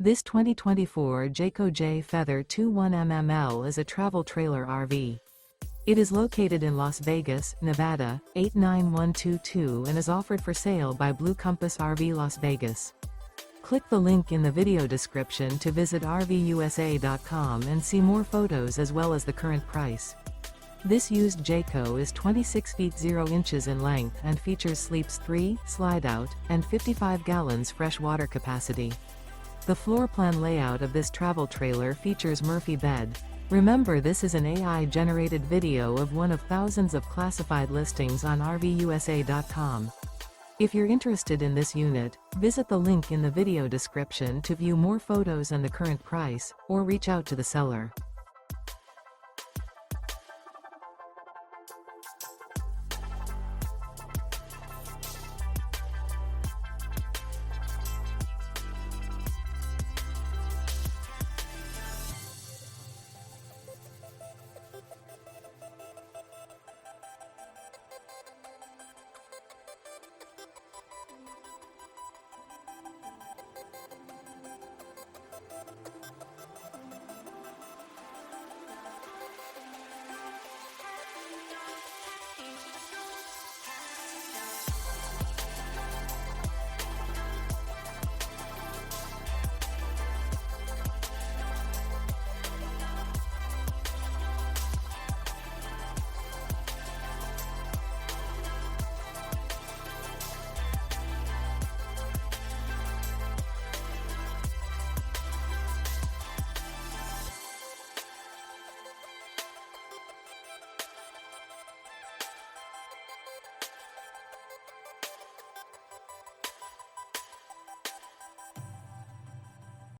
This 2024 Jayco Jay Feather 21mml is a travel trailer RV. It is located in Las Vegas, Nevada, 89122 and is offered for sale by Blue Compass RV Las Vegas. Click the link in the video description to visit RVUSA.com and see more photos as well as the current price. This used Jayco is 26 feet 0 inches in length and features sleeps 3, slide-out, and 55 gallons fresh water capacity. The floor plan layout of this travel trailer features Murphy bed. Remember, this is an AI-generated video of one of thousands of classified listings on RVUSA.com. If you're interested in this unit, visit the link in the video description to view more photos and the current price, or reach out to the seller.